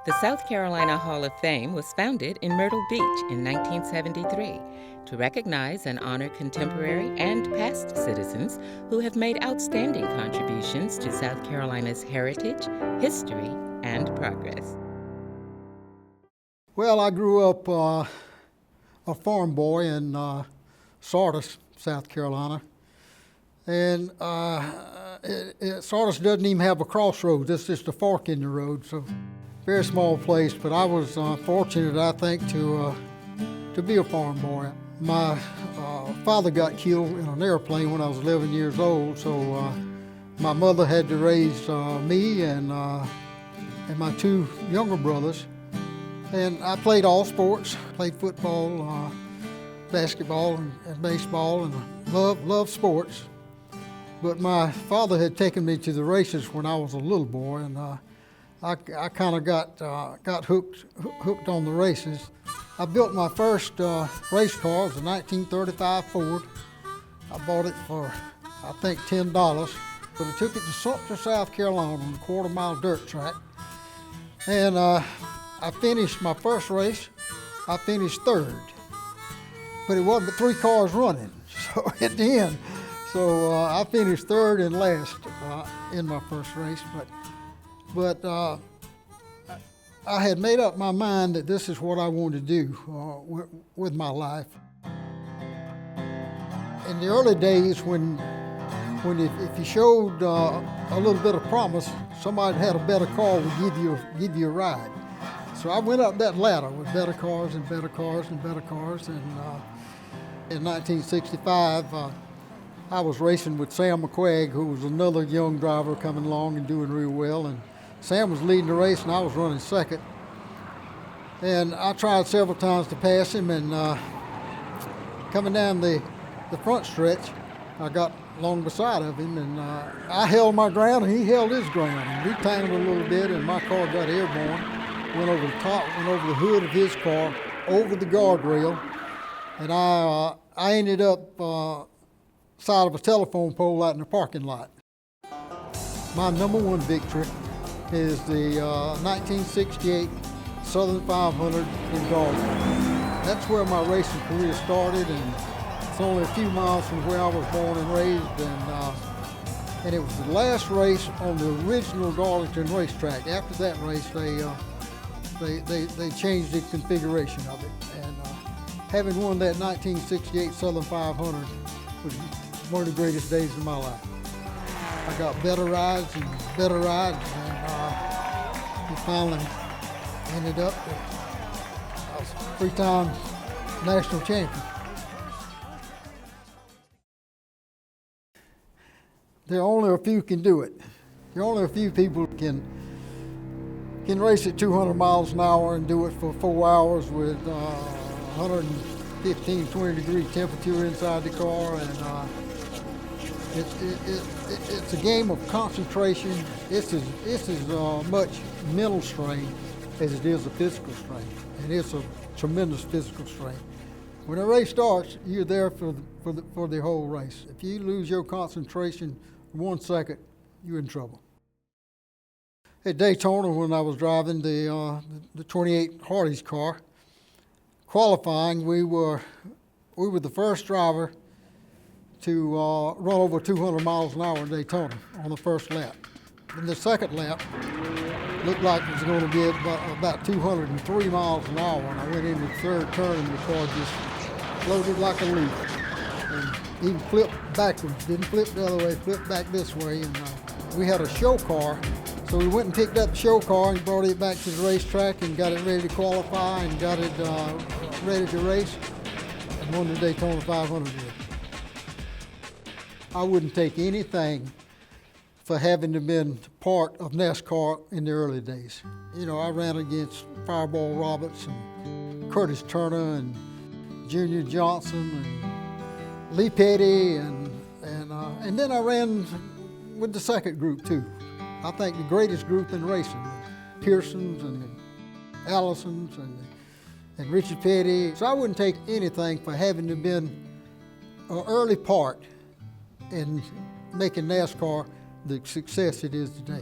The South Carolina Hall of Fame was founded in Myrtle Beach in 1973 to recognize and honor contemporary and past citizens who have made outstanding contributions to South Carolina's heritage, history, and progress. Well, I grew up a farm boy in Sardis, South Carolina. And Sardis doesn't even have a crossroads. It's just a fork in the road, so very small place. But I was fortunate, I think, to be a farm boy. My father got killed in an airplane when I was 11 years old, so my mother had to raise me and my two younger brothers. And I played all sports, played football, basketball, and baseball, and loved sports. But my father had taken me to the races when I was a little boy, and I kind of got hooked on the races. I built my first race car. It was a 1935 Ford. I bought it for, I think, $10. But I took it to Sumter, South Carolina on a quarter-mile dirt track. And I finished my first race. I finished third. But it wasn't but 3 cars running, so at the end. So I finished third and last in my first race, but I had made up my mind that this is what I wanted to do with my life. In the early days, when if you showed a little bit of promise, somebody had a better car would give you a ride. So I went up that ladder with better cars and better cars and better cars, and in 1965. I was racing with Sam McQuagg, who was another young driver coming along and doing real well. And Sam was leading the race, and I was running second. And I tried several times to pass him, and coming down the front stretch, I got along beside of him, and I held my ground, and he held his ground. And we tangled a little bit, and my car got airborne, went over the top, went over the hood of his car, over the guardrail, and I ended up side of a telephone pole out in the parking lot. My number one victory is the 1968 Southern 500 in Darlington. That's where my racing career started, and it's only a few miles from where I was born and raised, and it was the last race on the original Darlington racetrack. After that race, they changed the configuration of it, and having won that 1968 Southern 500 was one of the greatest days of my life. I got better rides, and we finally ended up I was a 3-time national champion. There are only a few can do it. There are only a few people can race at 200 miles an hour and do it for 4 hours with 115, 20 degree temperature inside the car, and it's a game of concentration. It's as much mental strain as it is a physical strain, and it's a tremendous physical strain. When a race starts, you're there for the whole race. If you lose your concentration for 1 second, you're in trouble. At Daytona, when I was driving the 28 Hardy's car, qualifying, we were the first driver to run over 200 miles an hour in Daytona on the first lap. In the second lap, looked like it was going to be about 203 miles an hour, and I went into the third turn, and the car just floated like a leaf, and even flipped backwards. Didn't flip the other way, flipped back this way, and we had a show car, so we went and picked up the show car and brought it back to the racetrack and got it ready to qualify and got it ready to race, and won the Daytona 500. I wouldn't take anything for having to been part of NASCAR in the early days. You know, I ran against Fireball Roberts and Curtis Turner and Junior Johnson and Lee Petty, and then I ran with the second group too. I think the greatest group in racing, the Pearsons and the Allisons and Richard Petty. So I wouldn't take anything for having to been an early part in making NASCAR the success it is today.